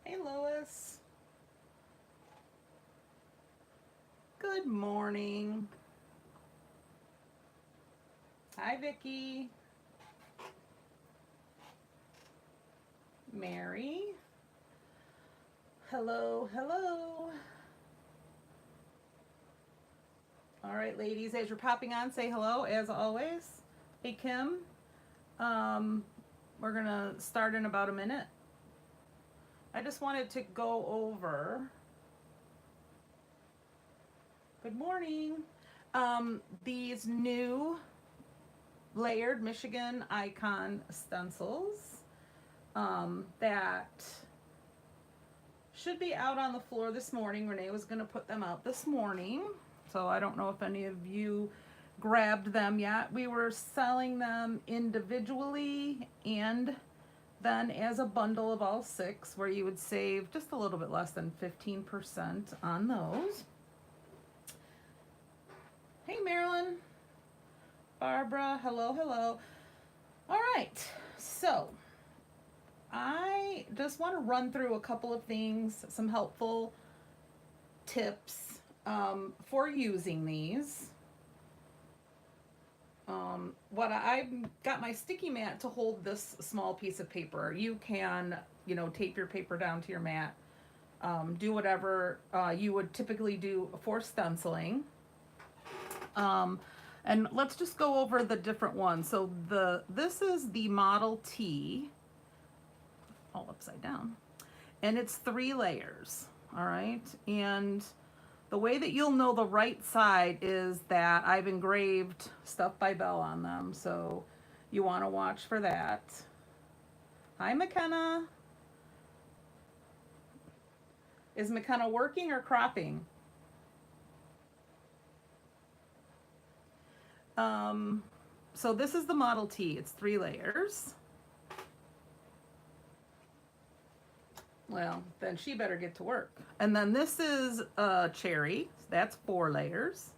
Hey, Lois. Good morning. Hi, Vicky. Mary. Hello, hello. All right, ladies, as you're popping on, say hello as always. Hey, Kim. Um, we're going to start in about a minute. I just wanted to go over. Good morning. These new layered Michigan icon stencils that should be out on the floor this morning. Renee was going to put them out this morning. So I don't know if any of you grabbed them yet. We were selling them individually and then as a bundle of all 6, where you would save just a little bit less than 15% on those. Hey, Marilyn. Barbara, hello, hello. All right, so I just want to run through a couple of things, some helpful tips for using these. What I've got my sticky mat to hold this small piece of paper. You can, tape your paper down to your mat. Do whatever you would typically do for stenciling. And let's just go over the different ones. So this is the Model T, all upside down, and it's 3 layers. All right, and the way that you'll know the right side is that I've engraved stuff by Belle on them, so you want to watch for that. Hi, McKenna. Is McKenna working or cropping? So this is the Model T. It's 3 layers. Well, then she better get to work. And then this is cherry. That's 4 layers.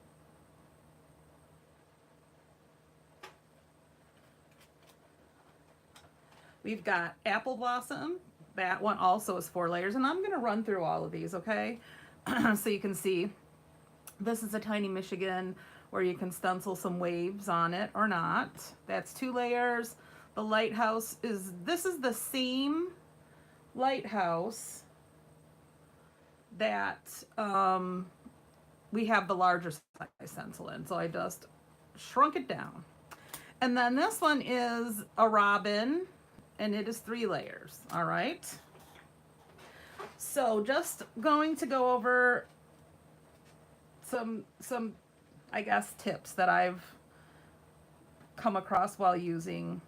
We've got apple blossom. That one also is 4 layers. And I'm going to run through all of these, okay? So you can see this is a tiny Michigan where you can stencil some waves on it or not. That's 2 layers. The lighthouse this is the same lighthouse that we have the larger size stencil in. So I just shrunk it down. And then this one is a robin, and it is 3 layers. All right. So just going to go over some I guess tips that I've come across while using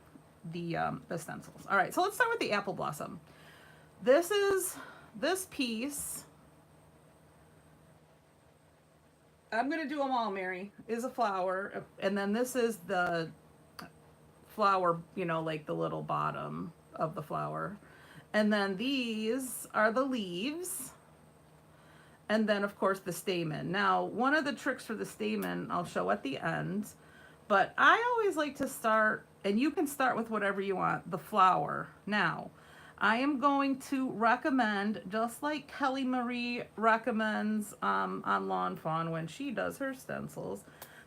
the stencils. All right, so let's start with the apple blossom. This piece, I'm gonna do them all, Mary, is a flower, and then this is the flower, like the little bottom of the flower. And then these are the leaves. And then, of course, the stamen. Now, one of the tricks for the stamen I'll show at the end, but I always like to start, and you can start with whatever you want, the flower. Now, I am going to recommend, just like Kelly Marie recommends on Lawn Fawn when she does her stencils,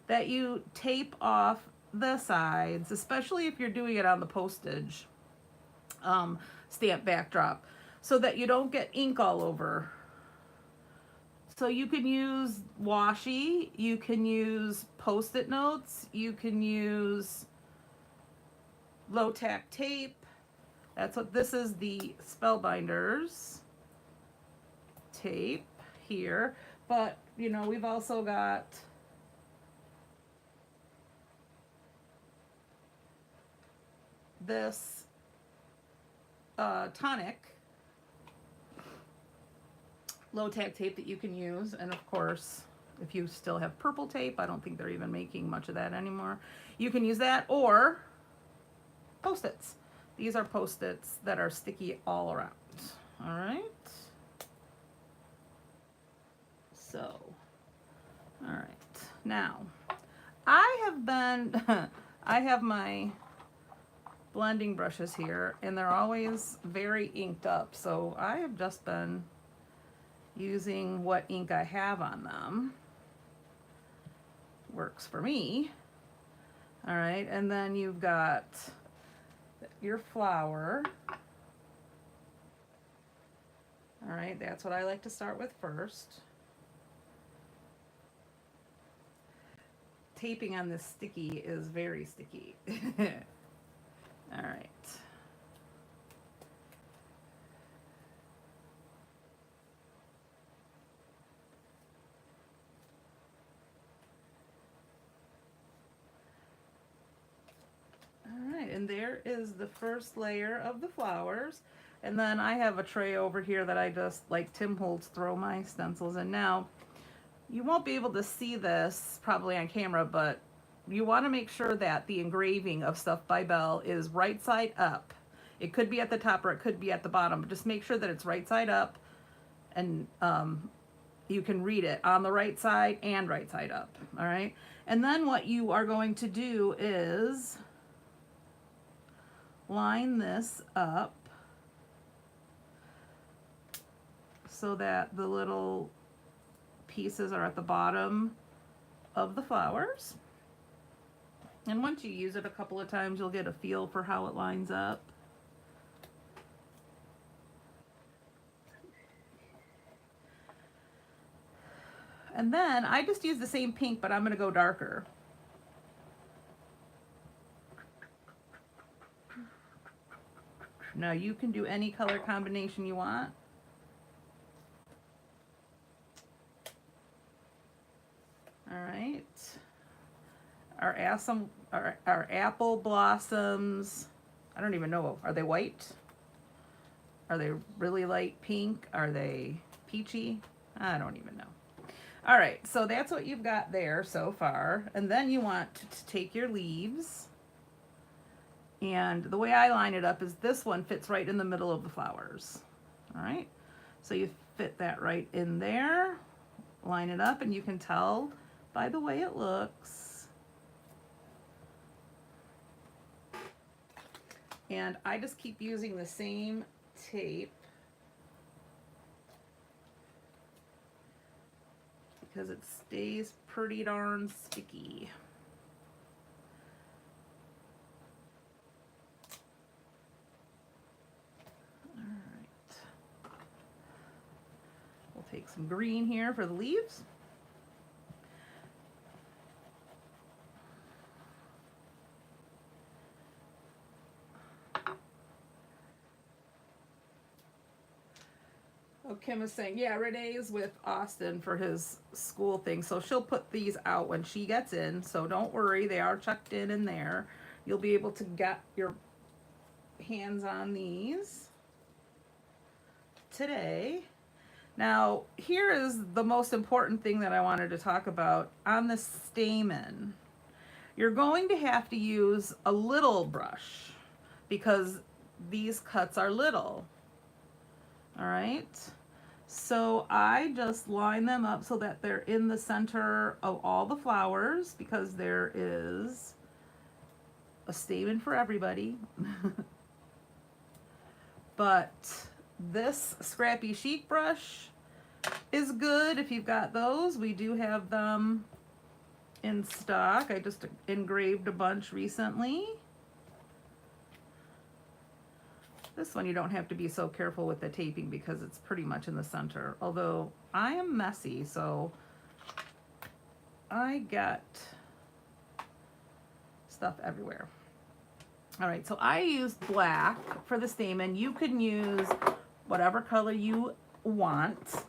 that you tape off the sides, especially if you're doing it on the postage stamp backdrop, so that you don't get ink all over. So you can use washi, you can use Post-it notes, you can use low-tack tape. That's what this is, the Spellbinders tape here. But, we've also got this tonic low-tack tape that you can use, and of course, if you still have purple tape, I don't think they're even making much of that anymore, you can use that, or Post-its. These are Post-its that are sticky all around. All right. So, all right. Now, I have my blending brushes here, and they're always very inked up, so I have just been using what ink I have on them. Works for me. All right, and then you've got your flower. All right, that's what I like to start with first. Taping on this sticky is very sticky. All right. All right, and there is the first layer of the flowers. And then I have a tray over here that I just, like Tim Holtz, throw my stencils in. Now, you won't be able to see this probably on camera, but you want to make sure that the engraving of Stuff by Belle is right side up. It could be at the top or it could be at the bottom, but just make sure that it's right side up, and you can read it on the right side and right side up. All right, and then what you are going to do is line this up so that the little pieces are at the bottom of the flowers. And once you use it a couple of times, you'll get a feel for how it lines up. And then I just use the same pink, but I'm going to go darker. Now you can do any color combination you want. All right. Our apple blossoms, I don't even know, are they white? Are they really light pink? Are they peachy? I don't even know. All right, so that's what you've got there so far. And then you want to take your leaves, and the way I line it up is this one fits right in the middle of the flowers. All right, so you fit that right in there, line it up, and you can tell by the way it looks. And I just keep using the same tape because it stays pretty darn sticky. All right. We'll take some green here for the leaves. Oh, Kim is saying, yeah, Renee's with Austin for his school thing, so she'll put these out when she gets in, so don't worry, they are checked in there. You'll be able to get your hands on these today. Now, here is the most important thing that I wanted to talk about on the stamen. You're going to have to use a little brush because these cuts are little. All right, so I just line them up so that they're in the center of all the flowers because there is a stamen for everybody. But this scrappy chic brush is good if you've got those. We do have them in stock. I just engraved a bunch recently. This one you don't have to be so careful with the taping because it's pretty much in the center. Although I am messy, so I get stuff everywhere. All right, so I used black for the stamen. You can use whatever color you want.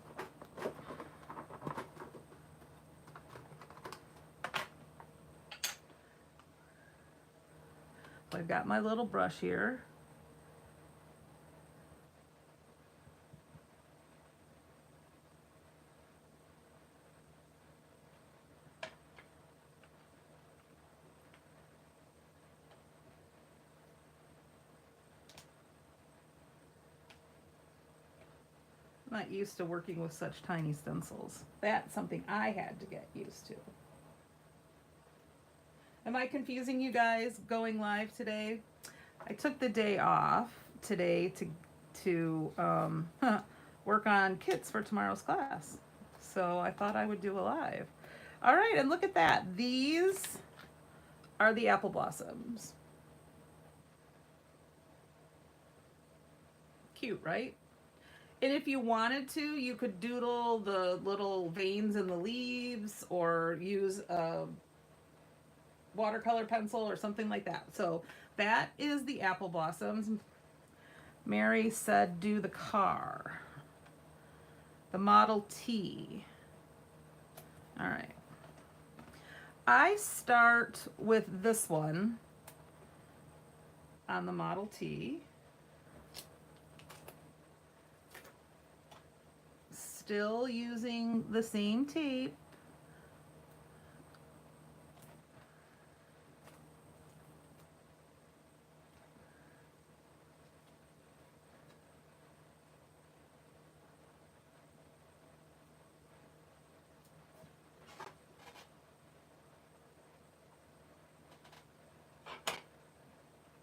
I've got my little brush here. Not used to working with such tiny stencils. That's something I had to get used to. Am I confusing you guys going live today? I took the day off today to work on kits for tomorrow's class. So I thought I would do a live. All right, and look at that. These are the apple blossoms. Cute, right? And if you wanted to, you could doodle the little veins in the leaves or use a watercolor pencil or something like that. So that is the apple blossoms. Mary said do the car. The Model T. All right. I start with this one on the Model T. Still using the same tape.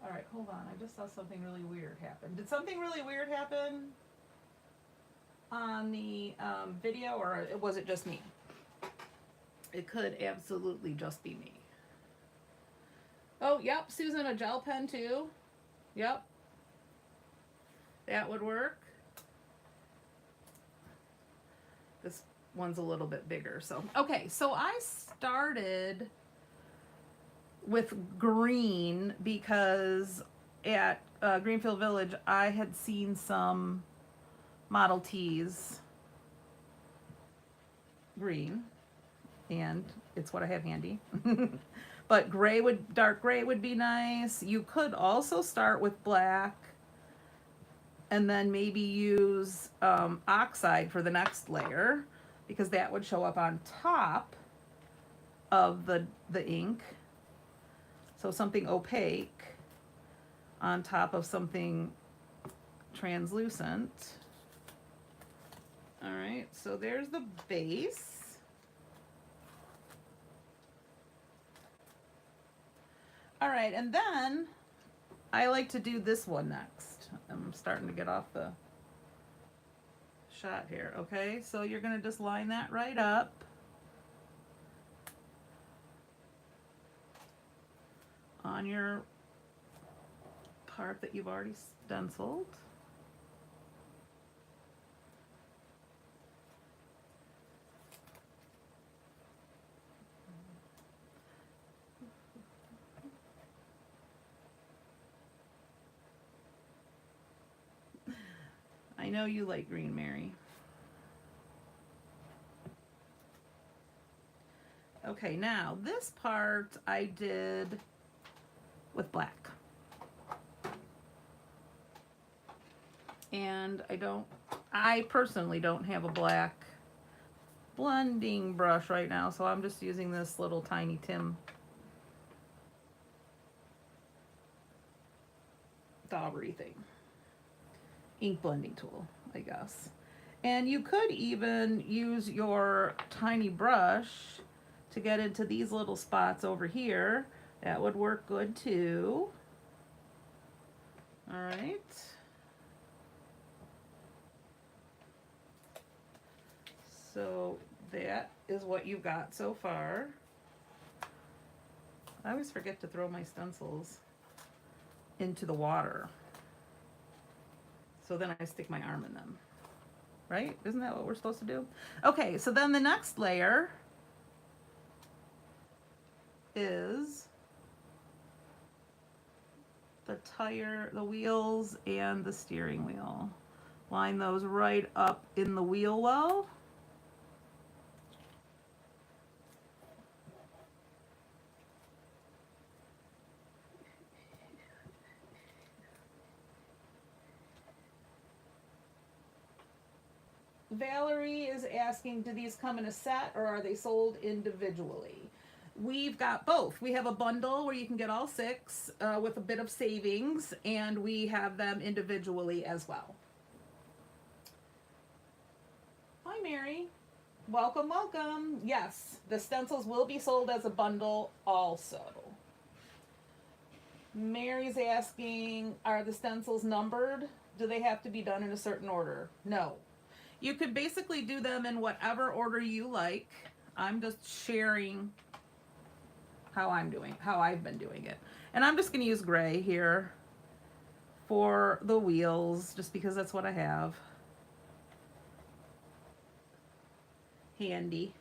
All right, hold on. I just saw something really weird happen. Did something really weird happen on the video, or was it just me? It could absolutely just be me. Oh, yep, Susan, a gel pen too. Yep. That would work. This one's a little bit bigger. So, okay, so I started with green because at Greenfield Village, I had seen some Model Ts green, and it's what I have handy. But dark gray would be nice. You could also start with black and then maybe use oxide for the next layer, because that would show up on top of the ink. So something opaque on top of something translucent. All right, so there's the base. All right, and then I like to do this one next. I'm starting to get off the shot here, okay? So you're gonna just line that right up. On your part that you've already stenciled. I know you like green, Mary. Okay, now this part I did with black. And I personally don't have a black blending brush right now, so I'm just using this little tiny Tim Daubery thing. Ink blending tool, I guess. And you could even use your tiny brush to get into these little spots over here. That would work good too. All right. So that is what you've got so far. I always forget to throw my stencils into the water. So then I stick my arm in them. Right? Isn't that what we're supposed to do? Okay, so then the next layer is the tire, the wheels, and the steering wheel. Line those right up in the wheel well. Valerie is asking, do these come in a set or are they sold individually? We've got both. We have a bundle where you can get all 6 with a bit of savings, and we have them individually as well. Hi, Mary. Welcome, welcome. Yes, the stencils will be sold as a bundle also. Mary's asking, are the stencils numbered? Do they have to be done in a certain order? No. You could basically do them in whatever order you like. I'm just sharing how I've been doing it. And I'm just going to use gray here for the wheels, just because that's what I have handy.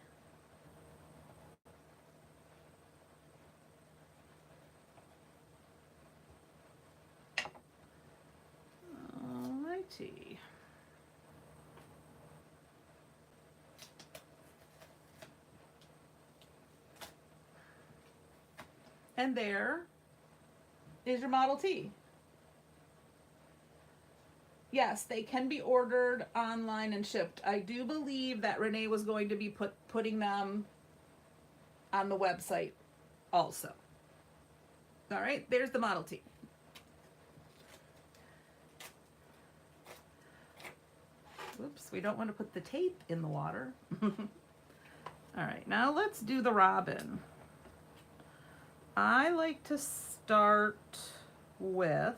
Alrighty. And there is your Model T. Yes, they can be ordered online and shipped. I do believe that Renee was going to be putting them on the website also. All right, there's the Model T. Whoops, we don't want to put the tape in the water. All right, now let's do the robin. I like to start with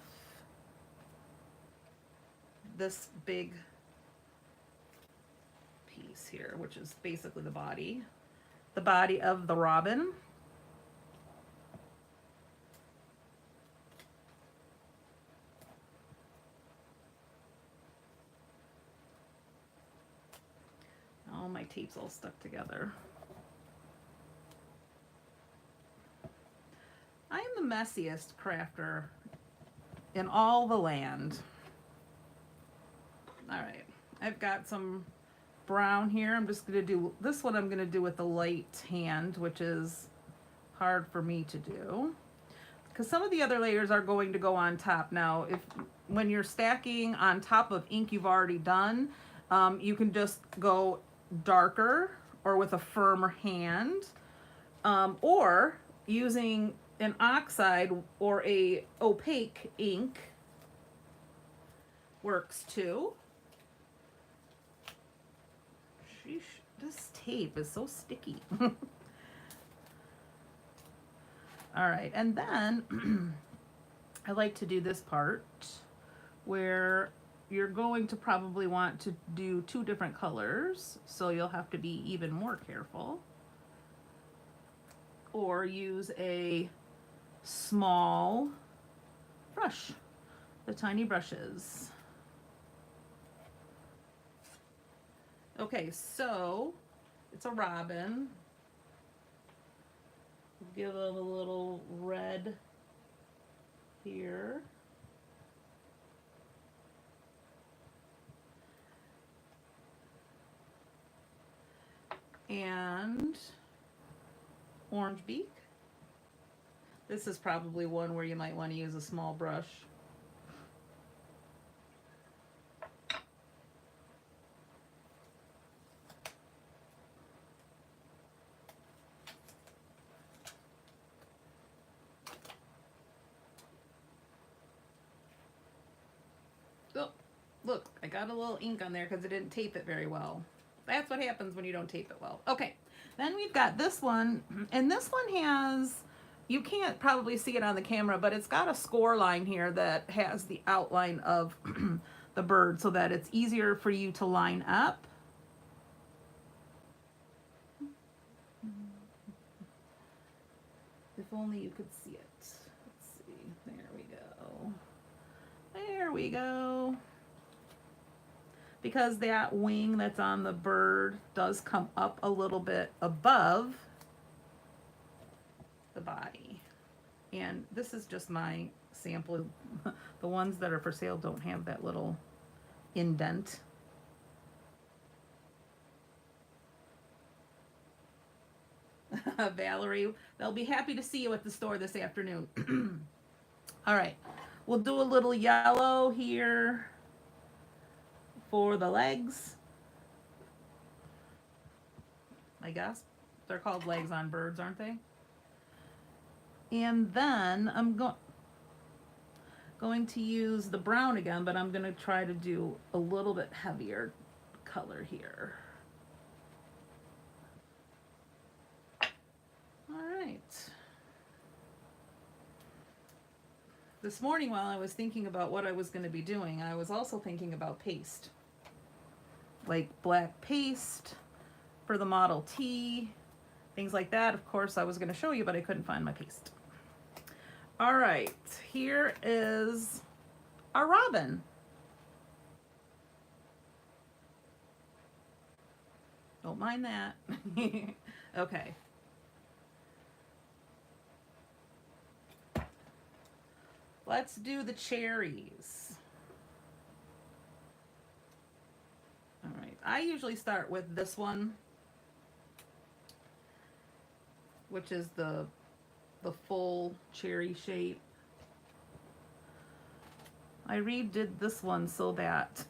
this big piece here, which is basically the body of the robin. Oh, my tape's all stuck together. I am the messiest crafter in all the land. All right, I've got some brown here. I'm just going to do this one. I'm going to do with the light hand, which is hard for me to do because some of the other layers are going to go on top. Now, when you're stacking on top of ink you've already done, you can just go darker or with a firmer hand, or using an oxide or a opaque ink works too. Sheesh, this tape is so sticky. All right, and then I like to do this part where you're going to probably want to do 2 different colors, so you'll have to be even more careful. Or use a small brush, the tiny brushes. Okay, so it's a robin. Give them a little red here. And orange beak. This is probably one where you might want to use a small brush. Oh, look, I got a little ink on there because I didn't tape it very well. That's what happens when you don't tape it well. Okay, then we've got this one, and this one has, you can't probably see it on the camera, but it's got a score line here that has the outline of the bird so that it's easier for you to line up. If only you could see it. Let's see, there we go. There we go. Because that wing that's on the bird does come up a little bit above the body. And this is just my sample. The ones that are for sale don't have that little indent. Valerie, they'll be happy to see you at the store this afternoon. All right, we'll do a little yellow here for the legs. I guess they're called legs on birds, aren't they? And then I'm going to use the brown again, but I'm going to try to do a little bit heavier color here. All right. This morning while I was thinking about what I was going to be doing, I was also thinking about paste. Like black paste for the Model T, things like that. Of course, I was going to show you, but I couldn't find my paste. All right, here is our robin. Don't mind that. Okay. Let's do the cherries. All right, I usually start with this one, which is the full cherry shape. I redid this one so that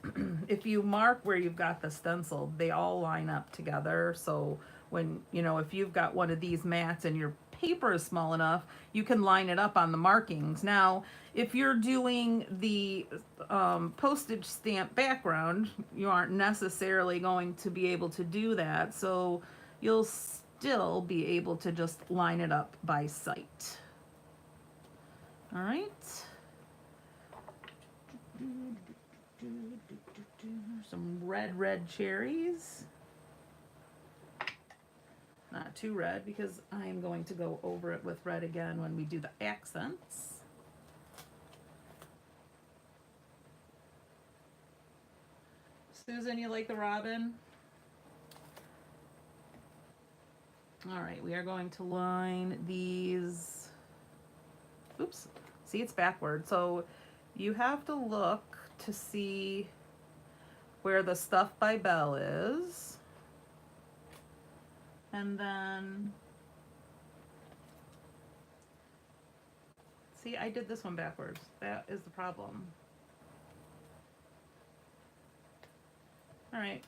if you mark where you've got the stencil, they all line up together. So when, you know, if you've got one of these mats and your paper is small enough, you can line it up on the markings. Now, if you're doing the postage stamp background, you aren't necessarily going to be able to do that. So you'll still be able to just line it up by sight. All right. Some red cherries. Not too red because I am going to go over it with red again when we do the accents. Susan, you like the robin? All right, we are going to line these. Oops, see, it's backward. So you have to look to see where the Stuff by Belle is. And then, see, I did this one backwards. That is the problem. All right.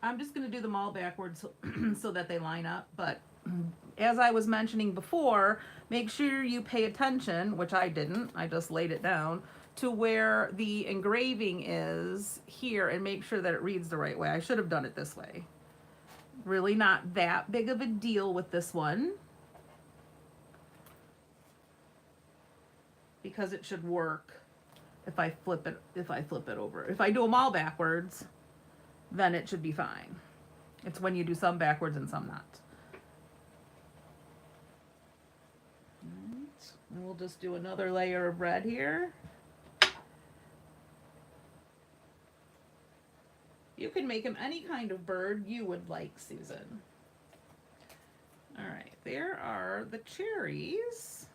I'm just going to do them all backwards so that they line up. But as I was mentioning before, make sure you pay attention, which I didn't. I just laid it down, to where the engraving is here and make sure that it reads the right way. I should have done it this way. Really not that big of a deal with this one, because it should work if I flip it over. If I do them all backwards, then it should be fine. It's when you do some backwards and some not. Right. And we'll just do another layer of red here. You can make him any kind of bird you would like, Susan. All right, there are the cherries.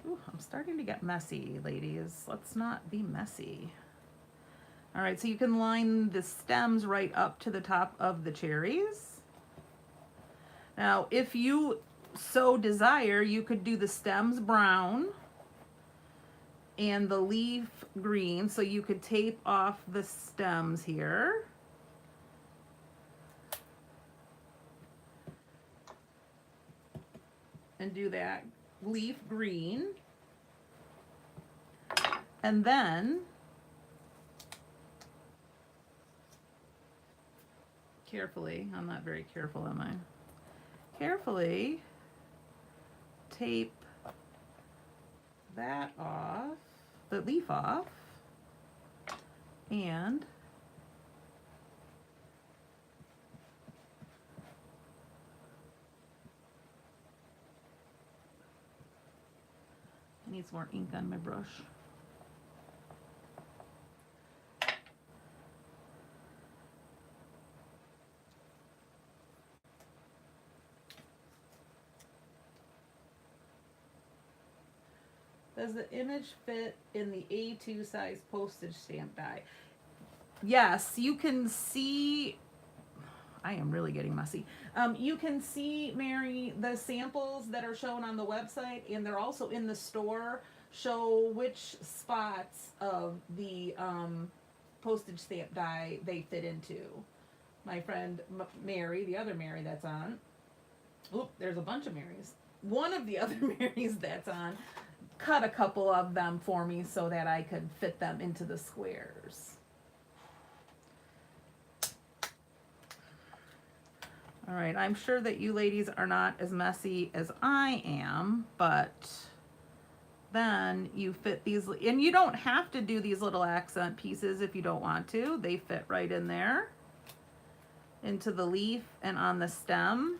Ooh, I'm starting to get messy, ladies. Let's not be messy. All right, so you can line the stems right up to the top of the cherries. Now, if you so desire, you could do the stems brown and the leaf green, so you could tape off the stems here. And do that leaf green. And then carefully, I'm not very careful, am I? Carefully tape that off, the leaf off, and I need some more ink on my brush. Does the image fit in the A2 size postage stamp die? Yes, you can see, I am really getting messy. You can see, Mary, the samples that are shown on the website, and they're also in the store, show which spots of the postage stamp die they fit into. My friend Mary, the other Mary that's on, oop, there's a bunch of Marys. One of the other Marys that's on cut a couple of them for me so that I could fit them into the squares. All right, I'm sure that you ladies are not as messy as I am, but then you fit these, and you don't have to do these little accent pieces if you don't want to. They fit right in there into the leaf and on the stem.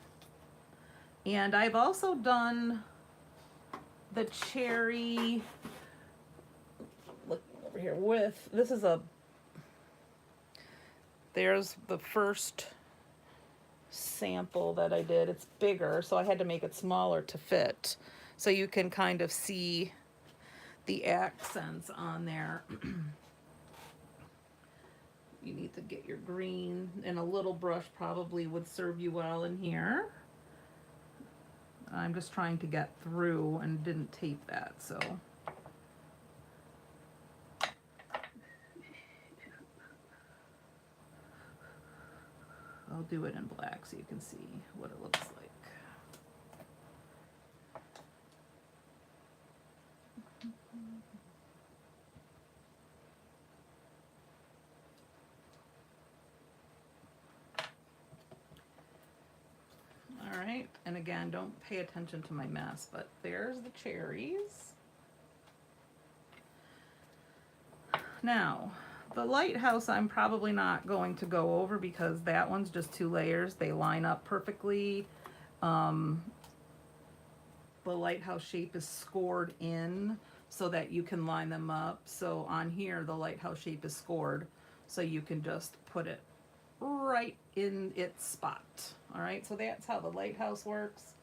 And I've also done the cherry, look over here with, this is a, there's the first sample that I did. It's bigger, so I had to make it smaller to fit. So you can kind of see the accents on there. You need to get your green, and a little brush probably would serve you well in here. I'm just trying to get through and didn't tape that, so. I'll do it in black so you can see what it looks like. All right, and again, don't pay attention to my mess, but there's the cherries. Now, the lighthouse I'm probably not going to go over because that one's just 2 layers. They line up perfectly. The lighthouse shape is scored in so that you can line them up. So on here, the lighthouse shape is scored, so you can just put it right in its spot. All right, so that's how the lighthouse works.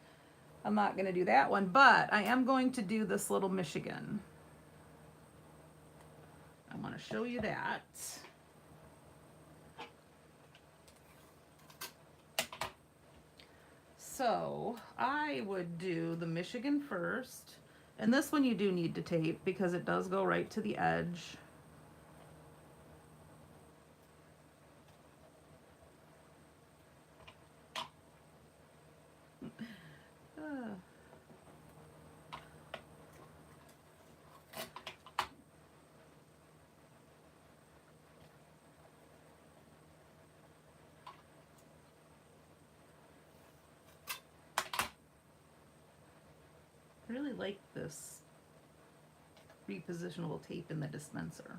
I'm not going to do that one, but I am going to do this little Michigan. I want to show you that. So I would do the Michigan first, and this one you do need to tape because it does go right to the edge. I really like this repositionable tape in the dispenser.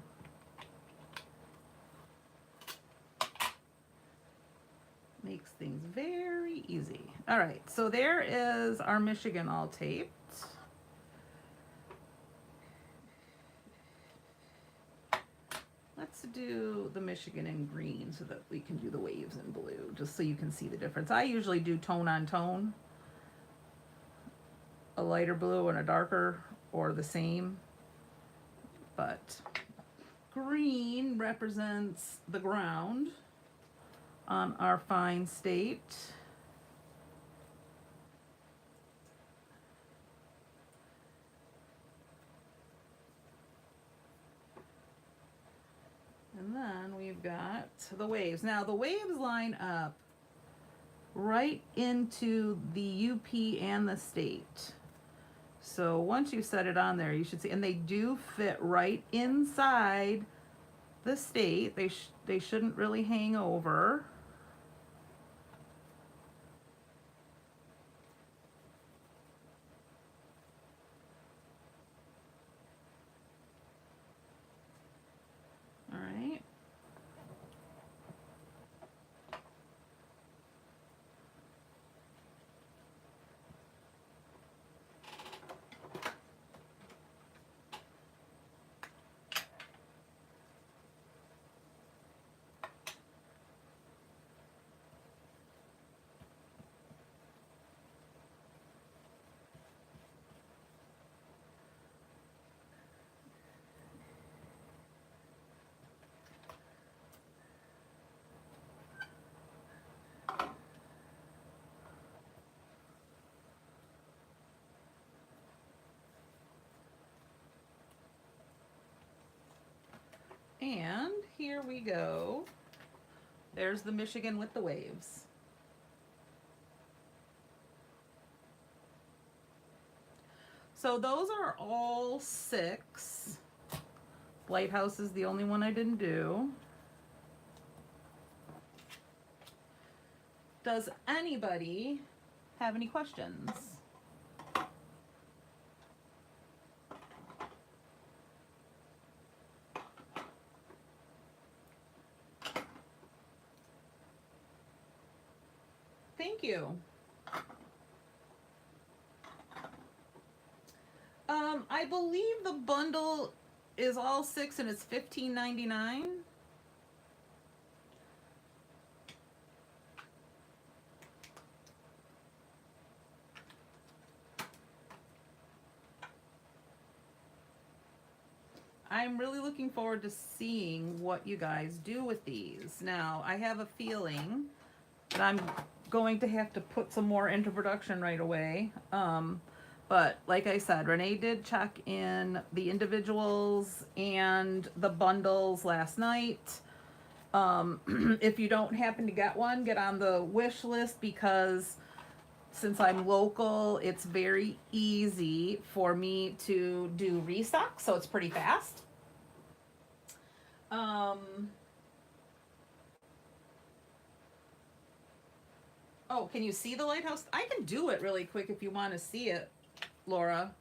Makes things very easy. All right, so there is our Michigan all taped. Let's do the Michigan in green so that we can do the waves in blue, just so you can see the difference. I usually do tone on tone, a lighter blue and a darker, or the same, but green represents the ground on our fine state. And then we've got the waves. Now the waves line up right into the UP and the state. So once you set it on there, you should see, and they do fit right inside the state. They shouldn't really hang over. All right. And here we go. There's the Michigan with the waves. So those are all 6. Lighthouse is the only one I didn't do. Does anybody have any questions? Thank you. I believe the bundle is all 6 and it's $15.99. I'm really looking forward to seeing what you guys do with these. Now, I have a feeling that I'm going to have to put some more into production right away. But like I said, Renee did check in the individuals and the bundles last night. If you don't happen to get one, get on the wish list, because since I'm local, it's very easy for me to do restock, so it's pretty fast. Oh, can you see the lighthouse? I can do it really quick if you want to see it, Laura.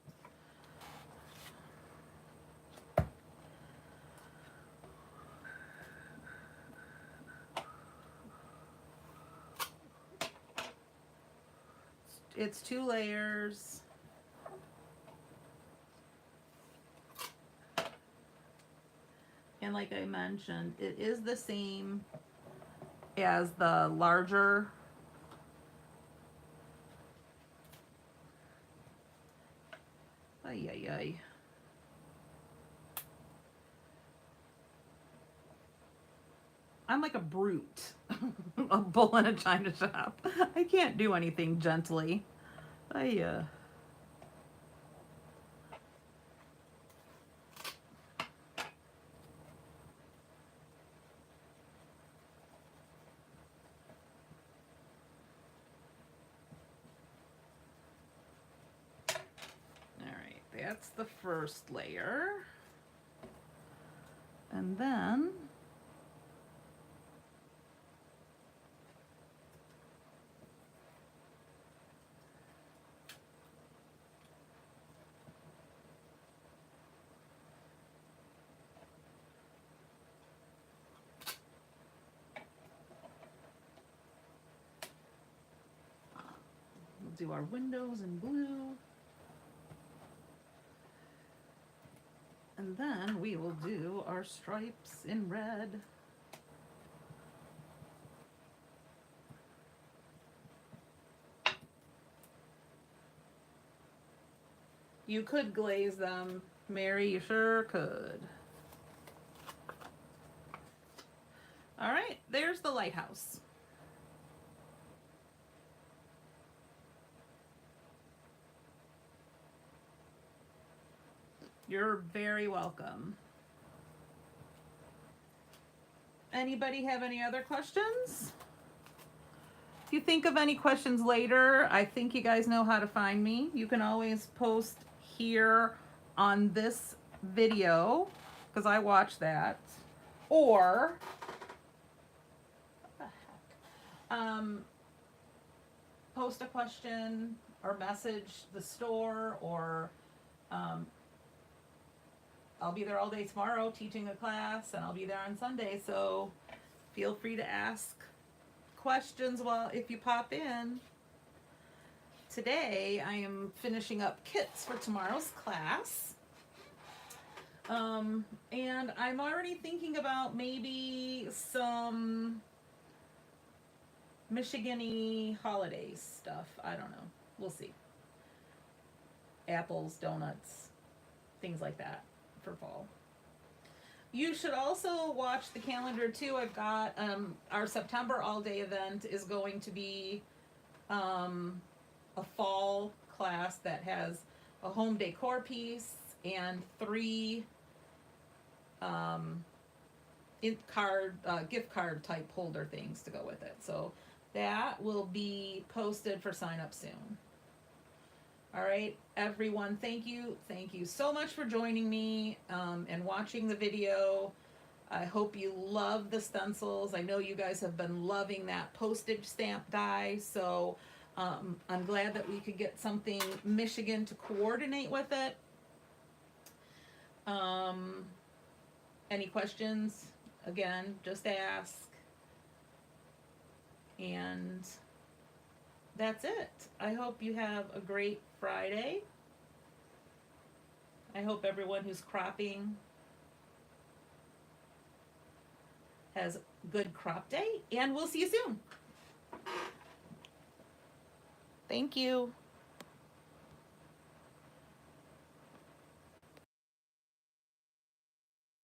It's 2 layers. And like I mentioned, it is the same as the larger. Ay, ay, ay. I'm like a brute. A bull in a china shop. I can't do anything gently. All right, that's the first layer. And then we'll do our windows in blue. And then we will do our stripes in red. You could glaze them, Mary, you sure could. All right, there's the lighthouse. You're very welcome. Anybody have any other questions? If you think of any questions later, I think you guys know how to find me. You can always post here on this video, because I watch that, or what the heck? Post a question or message the store, or I'll be there all day tomorrow teaching a class, and I'll be there on Sunday, so feel free to ask questions if you pop in. Today I am finishing up kits for tomorrow's class, and I'm already thinking about maybe some Michigan-y holiday stuff. I don't know, we'll see. Apples, donuts, things like that for fall. You should also watch the calendar too. I've got our September all-day event is going to be a fall class that has a home decor piece and 3 gift card type holder things to go with it. So that will be posted for sign up soon. All right, everyone, thank you so much for joining me and watching the video. I hope you love the stencils. I know you guys have been loving that postage stamp die, so I'm glad that we could get something Michigan to coordinate with it. Um, any questions? Again, just ask. And that's it. I hope you have a great Friday. I hope everyone who's cropping has good crop day, and we'll see you soon. Thank you.